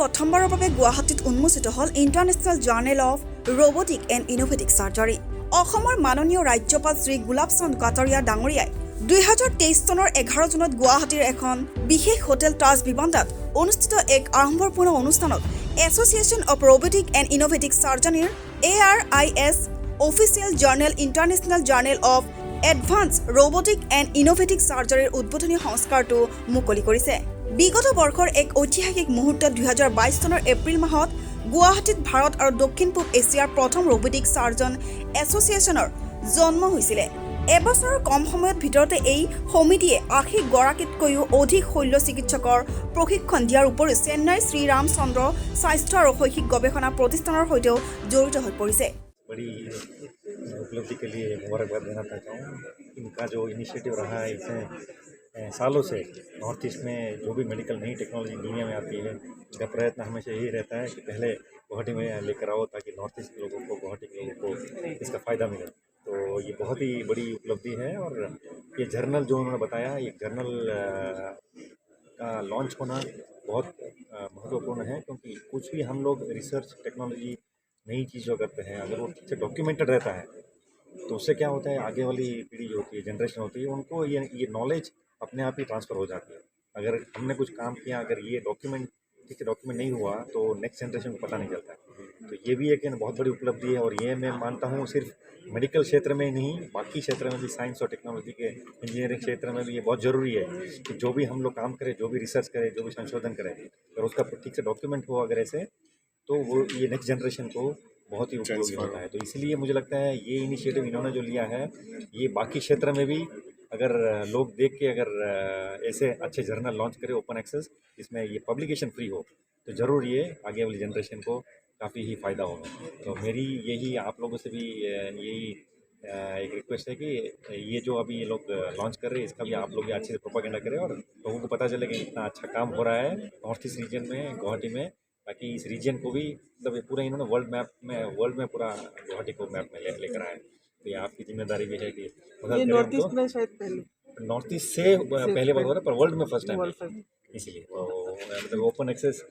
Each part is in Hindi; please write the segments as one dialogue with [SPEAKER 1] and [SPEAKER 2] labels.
[SPEAKER 1] প্ৰথমবাৰৰ বাবে গুৱাহাটীত উন্মোচিত হ'ল international journal of robotic and innovative surgery. অসমৰ মাননীয় ৰাজ্যপাল শ্ৰী গোলাপ চান্দ কাটাৰিয়া ডাঙৰীয়াই 2023 চনৰ 11 জুনত গুৱাহাটীৰ এখন বিশেষ হোটেল তাজ বিবান্দাত অনুষ্ঠিত এক আড়ম্বৰপূৰ্ণ অনুষ্ঠানত association of robotic and innovative চাৰ্জাৰীৰ ARIS official journal international journal of advance robotic and innovative চাৰ্জাৰীৰ উদ্বোধনী সংস্কাৰটো মুকলি কৰিছে। বিগত বৰ্ষৰ এক ঐতিহাসিক মুহূৰ্তত 2022 চনৰ এপ্ৰিল মাহত গুৱাহাটীত ভাৰত আৰু দক্ষিণ পূব এছিয়াৰ প্ৰথম ৰবটিক চাৰ্জন এছ'চিয়েশ্যনৰ জন্ম হৈছিলে। এবছৰৰ কম সময়ৰ ভিতৰতে এই সমিতিয়ে 80 গৰাকীতকৈও অধিক শল্য চিকিৎসকৰ প্ৰশিক্ষণ দিয়াৰ উপৰিও চেন্নাইৰ শ্ৰীৰামচন্দ্ৰ স্বাস্থ্য আৰু শৈক্ষিক গৱেষণা প্ৰতিষ্ঠানৰ সৈতেও জড়িত হৈ পৰিছে।
[SPEAKER 2] बड़ी उपलब्धि के लिए मुबारकबाद देना चाहता हूँ। इनका जो इनिशिएटिव रहा है, इसमें सालों से नॉर्थ ईस्ट में जो भी मेडिकल नई टेक्नोलॉजी दुनिया में आती है, इसका प्रयत्न हमेशा यही रहता है कि पहले गुवाहाटी में लेकर आओ ताकि नॉर्थ ईस्ट के लोगों को, गुवाहाटी के लोगों को इसका फ़ायदा मिले। तो ये बहुत ही बड़ी उपलब्धि है। और ये जर्नल जो उन्होंने बताया, ये जर्नल का लॉन्च होना बहुत महत्वपूर्ण है, क्योंकि कुछ भी हम लोग रिसर्च टेक्नोलॉजी नई चीज़ जो करते हैं, अगर वो ठीक से डॉक्यूमेंटेड रहता है तो उससे क्या होता है, आगे वाली पीढ़ी जो होती है, जनरेशन होती है, उनको ये नॉलेज अपने आप ही ट्रांसफ़र हो जाती है। अगर हमने कुछ काम किया, अगर ये ठीक से डॉक्यूमेंट नहीं हुआ तो नेक्स्ट जनरेशन को पता नहीं चलता है। तो ये भी एक बहुत बड़ी उपलब्धि है। और ये मैं मानता हूँ सिर्फ मेडिकल क्षेत्र में नहीं, बाकी क्षेत्र में भी, साइंस और टेक्नोलॉजी के इंजीनियरिंग क्षेत्र में भी ये बहुत ज़रूरी है कि जो भी हम लोग काम करें, जो भी रिसर्च करें, जो भी संशोधन करें, अगर उसका ठीक से डॉक्यूमेंट हो अगर ऐसे, तो वो ये नेक्स्ट जनरेशन को बहुत ही उपयोगी होता है। तो इसलिए मुझे लगता है ये इनिशिएटिव इन्होंने जो लिया है, ये बाकी क्षेत्र में भी अगर लोग देख के अगर ऐसे अच्छे जर्नल लॉन्च करें ओपन एक्सेस, जिसमें ये पब्लिकेशन फ्री हो, तो ज़रूर ये आगे वाली जनरेशन को काफ़ी ही फ़ायदा होगा। तो मेरी यही आप लोगों से भी यही एक रिक्वेस्ट है कि ये जो अभी ये लोग लॉन्च कर रहे हैं, इसका भी आप लोग अच्छे से प्रोपागेंडा करें और लोगों को पता चले कि इतना अच्छा काम हो रहा है नॉर्थ ईस्ट रीजन में, गुवाहाटी में, ताकि इस रीजन को भी मतलब पूरा इन्होंने वर्ल्ड में पूरा गुवाहाटी को मैप में लेकर आए। तो ये आपकी जिम्मेदारी भी है कि
[SPEAKER 3] ये नॉर्थ ईस्ट में शायद
[SPEAKER 2] नॉर्थ ईस्ट से पहले बार हो रहा है, पर वर्ल्ड में फर्स्ट टाइम है। इसीलिए तो मतलब ओपन एक्सेस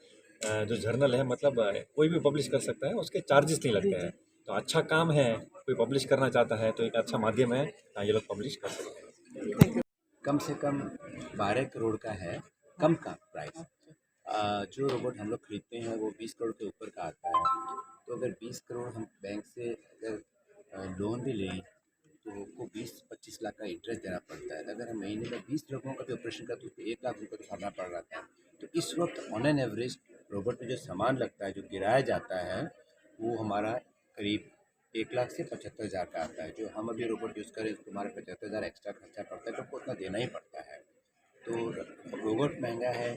[SPEAKER 2] जो जर्नल है, मतलब कोई भी पब्लिश कर सकता है, उसके चार्जेस नहीं लगते हैं। तो अच्छा काम है, कोई पब्लिश करना चाहता है तो एक अच्छा माध्यम है, ये लोग पब्लिश कर सकते हैं।
[SPEAKER 4] कम से कम 12 करोड़ का है, कम का प्राइस। जो रोबोट हम लोग खरीदते हैं वो 20 करोड़ के ऊपर का आता है। तो अगर 20 करोड़ हम बैंक से अगर लोन भी लें तो उसको 20-25 लाख का इंटरेस्ट देना पड़ता है। अगर हम महीने में 20 लोगों का भी ऑपरेशन करते तो 1 लाख रुपये तो भरना पड़ रहा था। तो इस वक्त ऑन एन एवरेज रोबोट में जो सामान लगता है, जो गिराया जाता है, वो हमारा करीब 1 लाख से 75,000 का आता है। जो हम अभी रोबोट यूज़ करें उसको हमारे 75,000 एक्स्ट्रा खर्चा पड़ता है, तो हमको उतना देना ही पड़ता है। तो रोबोट महंगा है,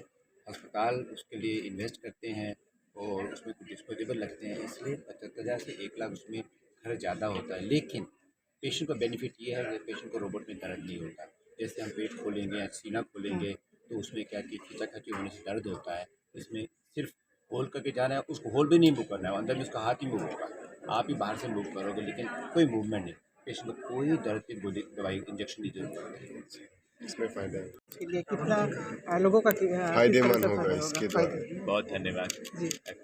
[SPEAKER 4] अस्पताल उसके लिए इन्वेस्ट करते हैं और उसमें कुछ डिस्पोजेबल लगते हैं, इसलिए 75,000 से 1 लाख उसमें खर्च ज़्यादा होता है। लेकिन पेशेंट का बेनिफिट ये है कि पेशेंट को रोबोट में दर्द नहीं होता। जैसे हम पेट खोलेंगे या सीना खोलेंगे तो उसमें क्या कि खींचाखींची होने से दर्द होता है। इसमें सिर्फ होल करके जाना है, उसको होल भी नहीं मूव करना है, अंदर में उसका हाथ ही मूव होगा। आप ही बाहर से मूव करोगे लेकिन कोई मूवमेंट नहीं। पेशेंट को कोई दर्द की गोली, दवाई, इंजेक्शन की जरूरत नहीं है।
[SPEAKER 5] इसमें फ़ायदा है,
[SPEAKER 3] के लिए कितना लोगों का
[SPEAKER 5] फायदेमंद होगा इसके द्वारा।
[SPEAKER 4] बहुत धन्यवाद।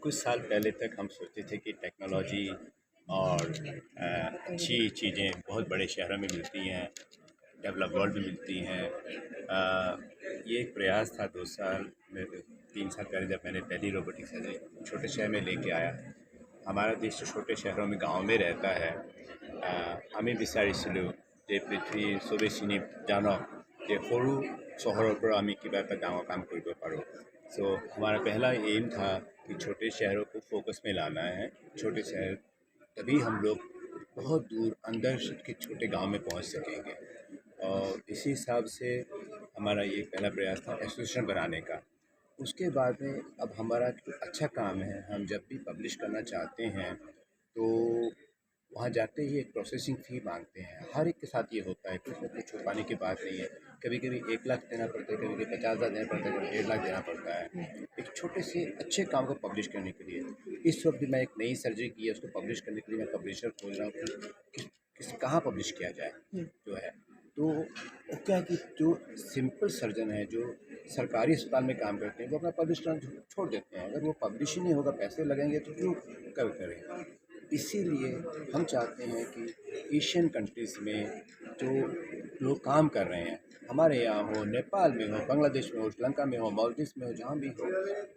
[SPEAKER 4] कुछ साल पहले तक हम सोचते थे कि टेक्नोलॉजी और अच्छी चीज़ें बहुत बड़े शहरों में मिलती हैं, डेवलप वर्ल्ड में मिलती हैं। ये एक प्रयास था 3 साल पहले जब मैंने पहली रोबोटिक सर्जरी छोटे शहर में लेके आया। हमारा देश तो छोटे शहरों में, गाँव में रहता है। আমি বিচাৰিছিলোঁ যে পৃথিৱীৰ চবেই চিনি জানক যে সৰু চহৰৰ পৰা আমি কিবা এটা ডাঙৰ काम কৰিব পাৰোঁ। सो हमारा पहला एम था कि छोटे शहरों को फोकस में लाना है। छोटे शहर तभी हम लोग बहुत दूर अंदर के छोटे गांव में पहुंच सकेंगे। और इसी हिसाब से हमारा ये पहला प्रयास था एसोसिएशन बनाने का। उसके बाद में अब हमारा जो अच्छा काम है, हम जब भी पब्लिश करना चाहते हैं तो वहाँ जाते ही एक प्रोसेसिंग फ़ी मांगते हैं। हर एक के साथ ये होता है, कुछ न कुछ छुपाने की बात नहीं है। कभी कभी 1 लाख देना पड़ता है, कभी कभी 50,000 देना पड़ता है, कभी 1.5 लाख देना पड़ता है एक छोटे से अच्छे काम को पब्लिश करने के लिए। इस वक्त भी मैं एक नई सर्जरी की है, उसको पब्लिश करने के लिए मैं पब्लिशर खोज रहा हूँ कि कहाँ पब्लिश किया जाए जो है। तो क्या है कि जो सिंपल सर्जन है, जो सरकारी अस्पताल में काम करते हैं वो अपना पब्लिश करना छोड़ देते हैं। अगर वो पब्लिश ही नहीं होगा, पैसे लगेंगे तो क्यों करें। इसीलिए हम चाहते हैं कि एशियन कंट्रीज़ में जो लोग काम कर रहे हैं, हमारे यहाँ हो, नेपाल में हो, बांग्लादेश में हो, श्रीलंका में हो, मालदीव्स में हो, जहाँ भी हो,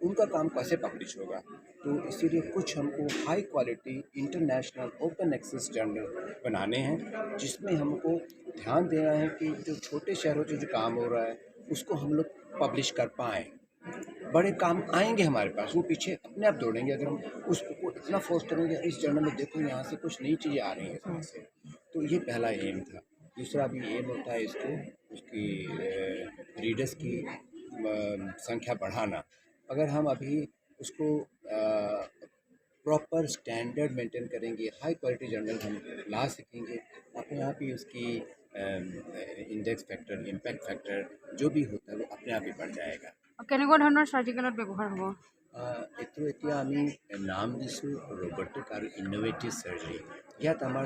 [SPEAKER 4] उनका काम कैसे पब्लिश होगा। तो इसीलिए कुछ हमको high quality international open access journal बनाने हैं, जिसमें हमको ध्यान देना है कि जो छोटे शहरों से जो काम हो रहा है उसको हम लोग पब्लिश कर पाएँ। बड़े काम आएंगे हमारे पास, वो पीछे अपने आप दौड़ेंगे अगर हम उसको इतना फोर्स करेंगे इस जर्नल में देखो यहाँ से कुछ नई चीज़ें आ रही हैं इसमें से। तो ये पहला एम था। दूसरा भी एम होता है इसको उसकी रीडर्स की संख्या बढ़ाना। अगर हम अभी उसको प्रॉपर स्टैंडर्ड मेंटेन करेंगे, हाई क्वालिटी जर्नल हम ला सकेंगे, अपने आप ही उसकी इंडेक्स फैक्टर, इम्पैक्ट फैक्टर जो भी होता है वो अपने आप ही बढ़ जाएगा।
[SPEAKER 6] কেনেকুৱা ধৰণৰ চাৰ্জিকেলত ব্যৱহাৰ হ'ব?
[SPEAKER 4] এইটো এতিয়া আমি নাম দিছোঁ ৰবটিক আৰু ইন'ভেটিভ চাৰ্জাৰী। ইয়াত আমাৰ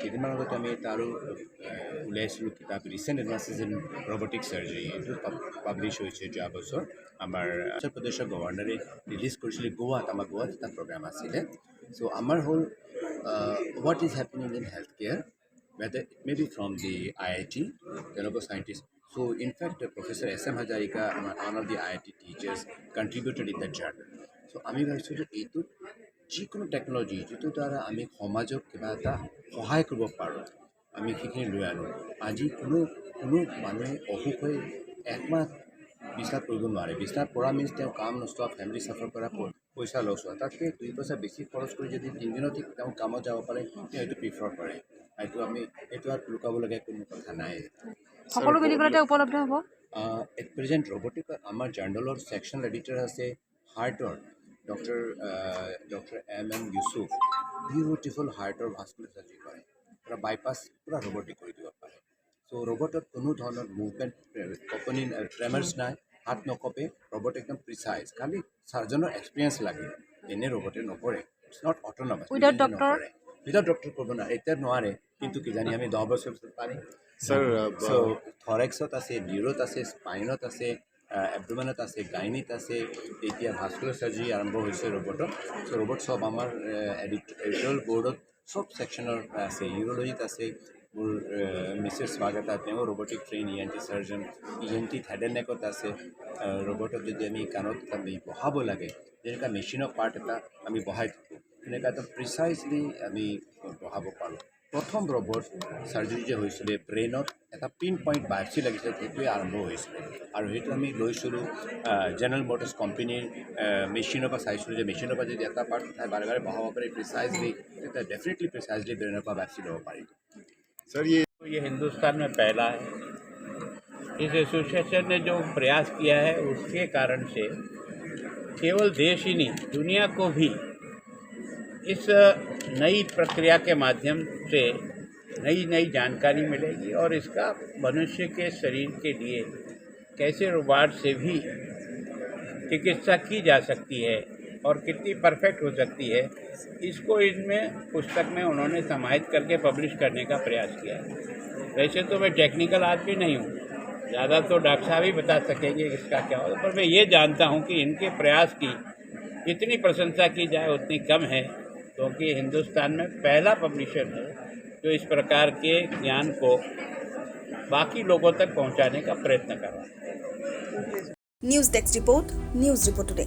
[SPEAKER 4] কেইদিনমান আগতে আমি তাৰো ওলাইছিলোঁ কিতাপ recent advances in robotic surgery. এইটো পাব্লিছ হৈছে যোৱা বছৰ। আমাৰ উত্তৰ প্ৰদেশৰ গভৰ্ণৰে ৰিলিজ কৰিছিলে গোৱাত, আমাৰ গোৱাত এটা প্ৰগ্ৰাম আছিলে। চ' আমাৰ হ'ল what is happening in health care, whether it may be from the IIT, Telugu scientists. So in fact, Professor S.M. Hazarika, one of the IIT teachers, contributed in that journal. So আমি ভাবিছোঁ যে এইটো যিকোনো টেকন'লজি যিটো দ্বাৰা আমি সমাজক কিবা এটা সহায় কৰিব পাৰোঁ, আমি সেইখিনি লৈ আনোঁ। আজি কোনো মানুহে অসুখ হৈ একমাহ বিছনাত পৰিব নোৱাৰে। বিছনাত পৰা মিনছ তেওঁ কাম নচোৱা, ফেমিলি চাফাৰ কৰা, পইচা লছ হোৱা, তাতকৈ 2 পইচা বেছি খৰচ কৰি যদি 3 দিনত তেওঁ কামত যাব পাৰে, তেওঁ এইটো প্ৰিফাৰ কৰে। এইটো আৰু লুকাবলগীয়া কোনো কথা নাই।
[SPEAKER 6] সকলো মেডিকেলতে উপলব্ধ হ'ব?
[SPEAKER 4] এট প্ৰেজেণ্ট ৰবটিক আমাৰ জাৰ্নেলৰ ছেকশ্যন এডিটৰ আছে হাৰ্টৰ ডক্টৰ M ইউছুফ, বিউটিফুল হাৰ্টৰ ভাস্কুলাৰ চাৰ্জাৰী কৰে, পূৰা বাইপাছ পূৰা ৰবটিক কৰি দিব পাৰে। চ' ৰবটত কোনো ধৰণৰ মুভমেণ্ট কঁপনি ট্ৰেমাৰ্ছ নাই, হাত নকঁপে, ৰবট একদম প্ৰিচাইজ। খালি চাৰ্জনৰ এক্সপিৰিয়েঞ্চ লাগে, এনেই ৰবটে নকৰে। It's not autonomous.
[SPEAKER 6] Without doctor?
[SPEAKER 4] Without doctor কৰিব নোৱাৰে, এতিয়া নোৱাৰে, কিন্তু কিজানি আমি 10 বছৰ পিছত পাৰিম।
[SPEAKER 5] सर
[SPEAKER 4] চ' থৰেক্সত আছে, নিউৰত আছে, স্পাইনত আছে, এবডোমেনত আছে, গাইনিত আছে, এতিয়া ভাস্কুলাৰ চাৰ্জাৰী আৰম্ভ হৈছে ৰবটত। চ' ৰবট চব আমাৰ এডিটৰিয়েল বৰ্ডত চব ছেকশ্যনৰ আছে। ইউৰলজিত আছে মোৰ মিছেছ স্বাগতা, তেওঁ robotic train ENT surgeon. ENT head and নেকত আছে। ৰবটত যদি আমি কাণত আমি বহাব লাগে, যেনেকুৱা মেচিনৰ পাৰ্ট এটা আমি বহাই থাকোঁ, তেনেকুৱা এটা প্ৰিচাইজলি আমি বহাব পাৰোঁ। প্ৰথম ৰবট চাৰ্জাৰী যে হৈছিলে ব্ৰেইনত এটা পিন পইণ্ট বায়োপচি লাগিছিলে, সেইটোৱে আৰম্ভ হৈছিলে। আৰু সেইটো আমি লৈছিলোঁ জেনেৰেল মটৰ্ছ কোম্পানীৰ মেচিনৰ পৰা চাইছিলোঁ যে মেচিনৰ পৰা যদি এটা পাৰ্ট উঠাই বাৰে বাৰে বহাব পাৰি প্ৰিচাইজলি, তেতিয়া ডেফিনেটলি প্ৰিচাইজলি ব্ৰেইনৰ পৰা বায়োপচি ল'ব পাৰিব।
[SPEAKER 5] सर
[SPEAKER 7] ये हिंदुस्तान में पहला है। इस एसोसिएशन ने जो प्रयास किया है उसके कारण से केवल देश ही नहीं दुनिया को भी इस नई प्रक्रिया के माध्यम से नई जानकारी मिलेगी और इसका मनुष्य के शरीर के लिए कैसे रोबोट से भी चिकित्सा की जा सकती है और कितनी परफेक्ट हो सकती है, इसको इनमें पुस्तक में उन्होंने समाहित करके पब्लिश करने का प्रयास किया है। वैसे तो मैं टेक्निकल आदमी नहीं हूँ, ज़्यादा तो डॉक्टर साहब ही बता सकेंगे इसका क्या होगा, पर मैं ये जानता हूँ कि इनके प्रयास की जितनी प्रशंसा की जाए उतनी कम है, क्योंकि हिंदुस्तान में पहला पब्लिशर है जो इस प्रकार के ज्ञान को बाकी लोगों तक पहुँचाने का प्रयत्न कर रहा है।
[SPEAKER 1] News desk report, news report today.